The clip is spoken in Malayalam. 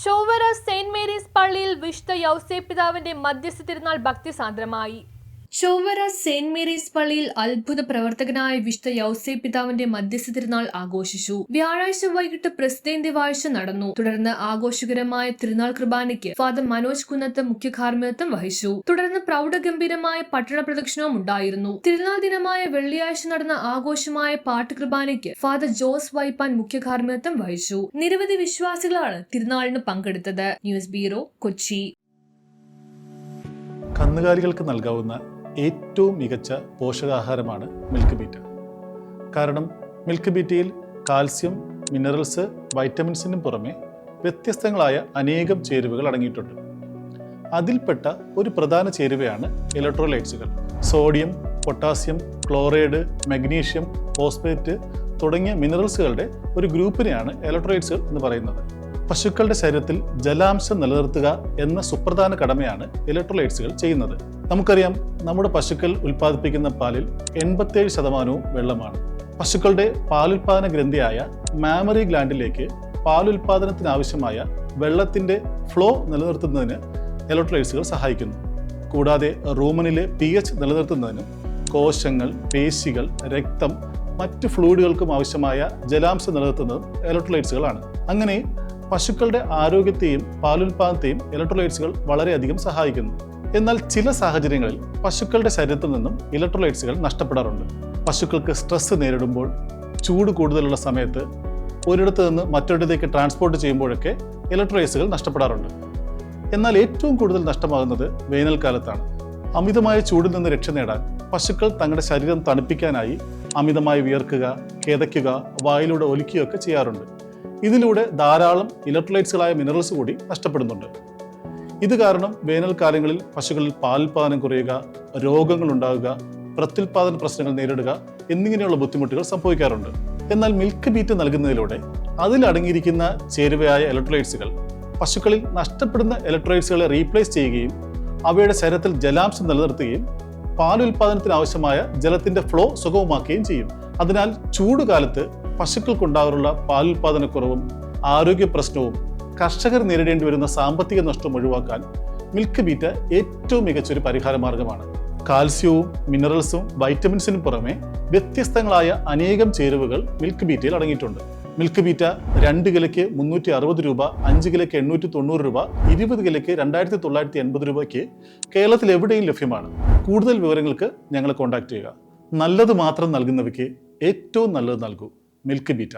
ചൊവ്വര സെന്റ് മേരീസ് പള്ളിയിൽ വിശുദ്ധ യൗസേപ്പ് പിതാവിന്റെ മധ്യസ്ഥ തിരുനാൾ ഭക്തിസാന്ദ്രമായി. ചൊവ്വര സെന്റ് മേരീസ് പള്ളിയിൽ അത്ഭുത പ്രവർത്തകനായ വിശുദ്ധ യൗസേപ്പ് പിതാവിന്റെ മധ്യസ്ഥ തിരുനാൾ ആഘോഷിച്ചു. വ്യാഴാഴ്ച വൈകിട്ട് പ്രസിദ്ധേന്ത്യ വാഴ്ച നടന്നു. തുടർന്ന് ആഘോഷകരമായ തിരുനാൾ കുർബാനയ്ക്ക് ഫാദർ മനോജ് കുന്നത്ത് മുഖ്യ കാർമ്മികത്വം വഹിച്ചു. തുടർന്ന് പ്രൗഢഗംഭീരമായ പട്ടണ പ്രദക്ഷിണവും ഉണ്ടായിരുന്നു. തിരുനാൾ ദിനമായ വെള്ളിയാഴ്ച നടന്ന ആഘോഷമായ പാട്ട് കുർബാനയ്ക്ക് ഫാദർ ജോസ് വൈപ്പാൻ മുഖ്യ കാർമ്മികത്വം വഹിച്ചു. നിരവധി വിശ്വാസികളാണ് തിരുനാളിന് പങ്കെടുത്തത്. News bureau, Kochi. കന്നുകാലികൾക്ക് നൽകാവുന്ന ഏറ്റവും മികച്ച പോഷകാഹാരമാണ് മിൽക്ക് ബീറ്റ. കാരണം മിൽക്ക് ബീറ്റയിൽ കാൽസ്യം, മിനറൽസ്, വൈറ്റമിൻസിനും പുറമെ വ്യത്യസ്തങ്ങളായ അനേകം ചേരുവകൾ അടങ്ങിയിട്ടുണ്ട്. അതിൽപ്പെട്ട ഒരു പ്രധാന ചേരുവയാണ് ഇലക്ട്രോലൈറ്റ്സുകൾ. Sodium, potassium, chloride, magnesium, phosphate തുടങ്ങിയ മിനറൽസുകളുടെ ഒരു ഗ്രൂപ്പിനെയാണ് ഇലക്ട്രോലൈറ്റ്സുകൾ എന്ന് പറയുന്നത്. പശുക്കളുടെ ശരീരത്തിൽ ജലാംശം നിലനിർത്തുക എന്ന സുപ്രധാന കടമയാണ് ഇലക്ട്രോലൈറ്റ്സുകൾ ചെയ്യുന്നത്. നമുക്കറിയാം, നമ്മുടെ പശുക്കൾ ഉൽപ്പാദിപ്പിക്കുന്ന പാലിൽ 87% വെള്ളമാണ്. പശുക്കളുടെ പാലുൽപാദന ഗ്രന്ഥിയായ മാമറി ഗ്ലാൻഡിലേക്ക് പാലുൽപാദനത്തിനാവശ്യമായ വെള്ളത്തിന്റെ ഫ്ലോ നിലനിർത്തുന്നതിന് ഇലക്ട്രോലൈറ്റ്സുകൾ സഹായിക്കുന്നു. കൂടാതെ റൂമനിലെ pH നിലനിർത്തുന്നതിനും കോശങ്ങൾ, പേശികൾ, രക്തം, മറ്റ് ഫ്ലൂയിഡുകൾക്കും ആവശ്യമായ ജലാംശം നിലനിർത്തുന്നതും ഇലക്ട്രോലൈറ്റ്സുകളാണ്. അങ്ങനെ പശുക്കളുടെ ആരോഗ്യത്തെയും പാലുൽപാദനത്തെയും ഇലക്ട്രോലൈറ്റ്സുകൾ വളരെയധികം സഹായിക്കുന്നു. എന്നാൽ ചില സാഹചര്യങ്ങളിൽ പശുക്കളുടെ ശരീരത്തിൽ നിന്നും ഇലക്ട്രോലൈറ്റ്സുകൾ നഷ്ടപ്പെടാറുണ്ട്. പശുക്കൾക്ക് സ്ട്രെസ് നേരിടുമ്പോൾ, ചൂട് കൂടുതലുള്ള സമയത്ത്, ഒരിടത്ത് നിന്ന് മറ്റൊരിടത്തേക്ക് ട്രാൻസ്പോർട്ട് ചെയ്യുമ്പോഴൊക്കെ ഇലക്ട്രോലൈറ്റ്സുകൾ നഷ്ടപ്പെടാറുണ്ട്. എന്നാൽ ഏറ്റവും കൂടുതൽ നഷ്ടമാകുന്നത് വേനൽക്കാലത്താണ്. അമിതമായ ചൂടിൽ നിന്ന് രക്ഷ നേടാൻ പശുക്കൾ തങ്ങളുടെ ശരീരം തണുപ്പിക്കാനായി അമിതമായി വിയർക്കുക, കിതയ്ക്കുക, വായിലൂടെ ഒലിക്കുകയൊക്കെ ചെയ്യാറുണ്ട്. ഇതിലൂടെ ധാരാളം ഇലക്ട്രോലൈറ്റ്സുകളായ മിനറൽസ് കൂടി നഷ്ടപ്പെടുന്നുണ്ട്. ഇത് കാരണം വേനൽക്കാലങ്ങളിൽ പശുക്കളിൽ പാലുൽപാദനം കുറയുക, രോഗങ്ങൾ ഉണ്ടാകുക, പ്രത്യുൽപാദന പ്രശ്നങ്ങൾ നേരിടുക എന്നിങ്ങനെയുള്ള ബുദ്ധിമുട്ടുകൾ സംഭവിക്കാറുണ്ട്. എന്നാൽ മിൽക്ക് ബീറ്റ് നൽകുന്നതിലൂടെ അതിലടങ്ങിയിരിക്കുന്ന ചേരുവയായ ഇലക്ട്രോലൈറ്റ്സുകൾ പശുക്കളിൽ നഷ്ടപ്പെടുന്ന ഇലക്ട്രോലൈറ്റ്സുകളെ റീപ്ലേസ് ചെയ്യുകയും അവയുടെ ശരീരത്തിൽ ജലാംശം നിലനിർത്തുകയും പാലുൽപാദനത്തിന് ആവശ്യമായ ജലത്തിന്റെ ഫ്ലോ സുഗമമാക്കുകയും ചെയ്യും. അതിനാൽ ചൂടുകാലത്ത് പശുക്കൾക്കുണ്ടാകാറുള്ള പാലുൽപാദനക്കുറവും ആരോഗ്യ പ്രശ്നവും കർഷകർ നേരിടേണ്ടി വരുന്ന സാമ്പത്തിക നഷ്ടവും ഒഴിവാക്കാൻ മിൽക്ക് ബീറ്റ ഏറ്റവും മികച്ചൊരു പരിഹാര മാർഗമാണ്. കാൽസ്യവും മിനറൽസും വൈറ്റമിൻസിനും പുറമെ വ്യത്യസ്തങ്ങളായ അനേകം ചേരുവകൾ മിൽക്ക് ബീറ്റയിൽ അടങ്ങിയിട്ടുണ്ട്. മിൽക്ക് ബീറ്റ 2 കിലോയ്ക്ക് 360 രൂപ, 5 കിലോയ്ക്ക് 890 രൂപ, 20 കിലോയ്ക്ക് 2980 രൂപയ്ക്ക് കേരളത്തിൽ എവിടെയും ലഭ്യമാണ്. കൂടുതൽ വിവരങ്ങൾക്ക് ഞങ്ങളെ കോൺടാക്ട് ചെയ്യുക. നല്ലത് മാത്രം നൽകുന്നവയ്ക്ക് ഏറ്റവും നല്ലത് നൽകൂ. Milk beta.